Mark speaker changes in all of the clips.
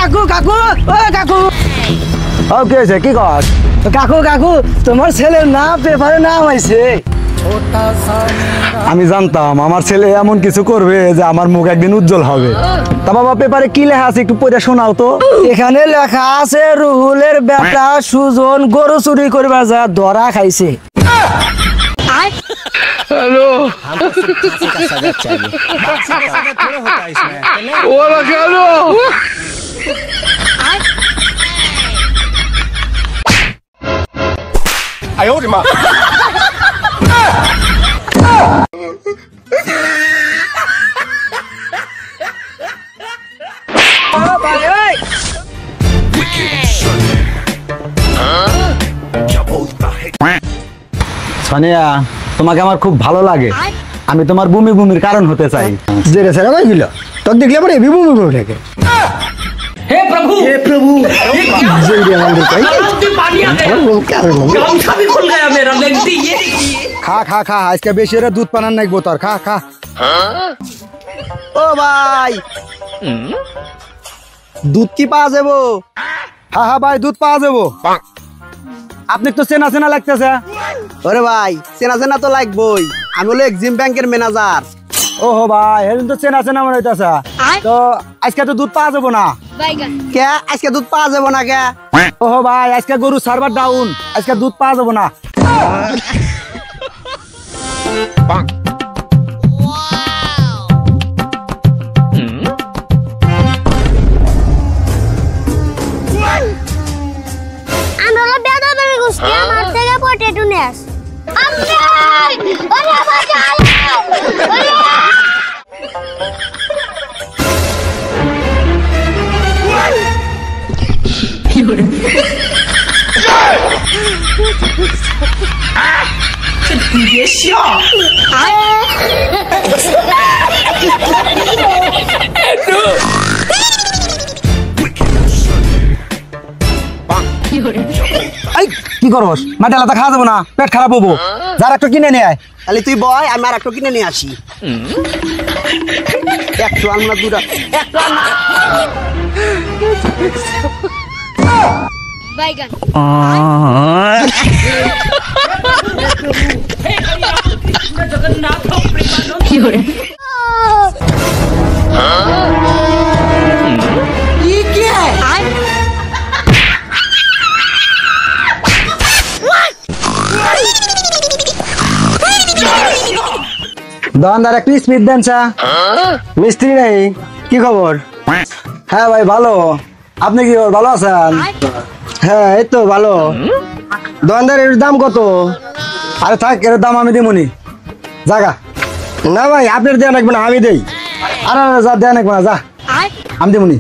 Speaker 1: কাকু কাকু ও কাকু
Speaker 2: কি হয়েছে কি কর
Speaker 1: কাকু কাকু তোমার ছেলের না পেপারে নাম হয়েছে।
Speaker 2: আমি জানতাম আমার ছেলে এমন কিছু করবে যে আমার মুখ একদিন উজ্জ্বল হবে। তা বাবা পেপারে কি লেখা আছে একটু পড়ে শোনাও তো।
Speaker 1: এখানে লেখা আছে রুহুলের বেটা সুজন গরু চুরি করবা যা ধরা খাইছে।
Speaker 3: हेलो बोला हेलो
Speaker 4: 哎呦我的妈
Speaker 2: সানিয়া তোমাকে আমার খুব ভালো লাগে, আমি তোমার ভূমি ভূমির কারণ হতে চাই।
Speaker 1: জেরে সেরা ভাই গিলো তোর দেখলে পরে বিবু বিবু থাকে। हे प्रभु जल्दी आनंद कहीं गामछा भी खुल गया मेरा। लगती ये
Speaker 2: खा खा खा আজকে বেশি রে দুধ পানার নাই বোতর খা খা।
Speaker 1: ও ভাই দুধ কি পাওয়া যাবো?
Speaker 2: হ্যাঁ হ্যাঁ ভাই দুধ পাওয়া যাবো। আপনি তো চেনা চেনা লাগতেছে।
Speaker 1: ওরে ভাই চেনা চেনা তো লাগবই, আমি হলো এক্সিম ব্যাংকের ম্যানেজার।
Speaker 2: ওহো ভাই এদিন তো চেনা চেনা মনে হইতেছে। তো আজকে তো দুধ পাওয়া যাবো না।
Speaker 1: কে আজকে দুধ পাওয়া যাবো না কে?
Speaker 2: ওহো ভাই আজকে গরু সার্ভার ডাউন, আজকে দুধ পাওয়া যাবো না।
Speaker 5: আমি হলো বেদবের গোষ্ঠী, আমার থেকে পটেটো নেস।
Speaker 6: 你别笑。
Speaker 2: এই কি করস? মাটি আলাদা খাওয়া যাবো না, পেট খারাপ হবো। যার একটা কিনে নিয়ে আয়।
Speaker 1: তাহলে তুই বয় আমি আর একটা কিনে নিয়ে আসি। একটু আমরা দুটা একটু
Speaker 5: বাইগান কি হরে
Speaker 1: ये क्या है?
Speaker 2: দোকানদার একটু স্পিড দেন চা। মিস্ত্রি নেই, কি খবর? হ্যাঁ ভাই ভালো, আপনি কি খবর? ভালো আছেন? হ্যাঁ এই তো ভালো। দোকানদার এর দাম কত? আরে থাক এর দাম আমি দিমুনি জাগা। না ভাই আপনার দেয়া লাগবে না, আমি দেই। আরে যা দেয়া লাগবে না, যা আমি দিমুনি।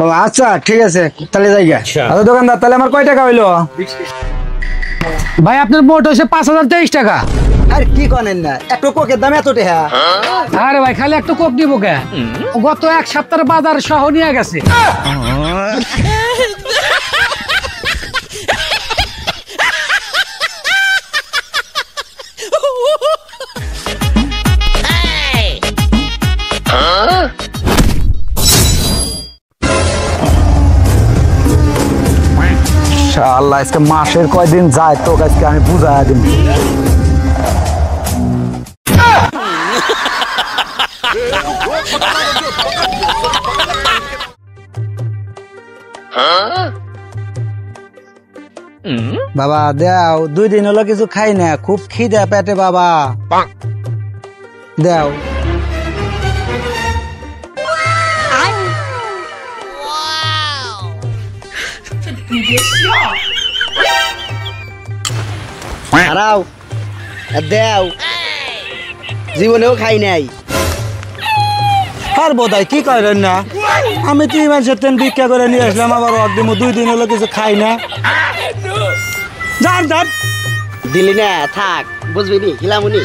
Speaker 2: ও আচ্ছা ঠিক আছে তাহলে যাই গা। আচ্ছা দোকানদার তাহলে আমার কয় টাকা হইলো?
Speaker 3: ভাই আপনার মোট হচ্ছে 5023 টাকা।
Speaker 2: আরে কি করেন না, একটু কোকের দাম এত টাকা?
Speaker 3: আরে ভাই খালি একটা কোক দিব কে? গত এক সপ্তাহের বাজার সহ নিয়ে গেছে।
Speaker 2: আল্লাহ আজকে মাসের কয়দিন যায় তো আজকে আমি বুঝাই দিন। বাবা দেও, 2 দিন হলো কিছু খাই না, খুব খিদে পেটে বাবা। দেও
Speaker 1: হারাও দেও, জীবনেও খাই নাই।
Speaker 2: আর বোধহয় কি করেন না, আমি 3 মাসের তেন ভিক্ষা করে নিয়ে আসলাম, আবার একদিন 2 দিন হলো কিছু খাই না। যান যান
Speaker 1: দিলি না থাক, বুঝবি নি হিলামুনি।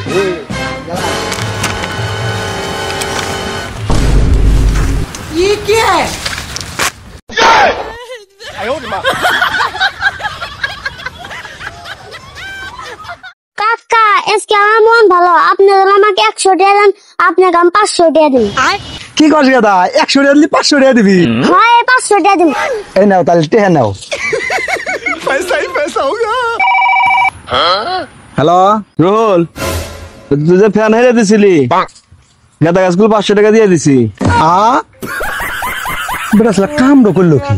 Speaker 1: ये क्या है?
Speaker 4: 哎呦我的妈
Speaker 5: কাকা আজকে আমার মন ভালো, আপনি আমাকে 100 টাকা দেন, আপনাকে আমি 500 টাকা দিন।
Speaker 2: কি কি করছ গাদা 100 টাকা দিলি 500 টাকা দিবি
Speaker 5: হয় 500 টাকা দিন
Speaker 2: এই নাও তাহলে টেহা নাও
Speaker 4: पैसा ही पैसा होगा।
Speaker 2: হ্যালো রুহুল তুই যে ফ্যান হেরে দিছিলি গাদা গাছগুলো 500 টাকা দিয়ে দিছি
Speaker 1: বেটা শালা কাম করলো কি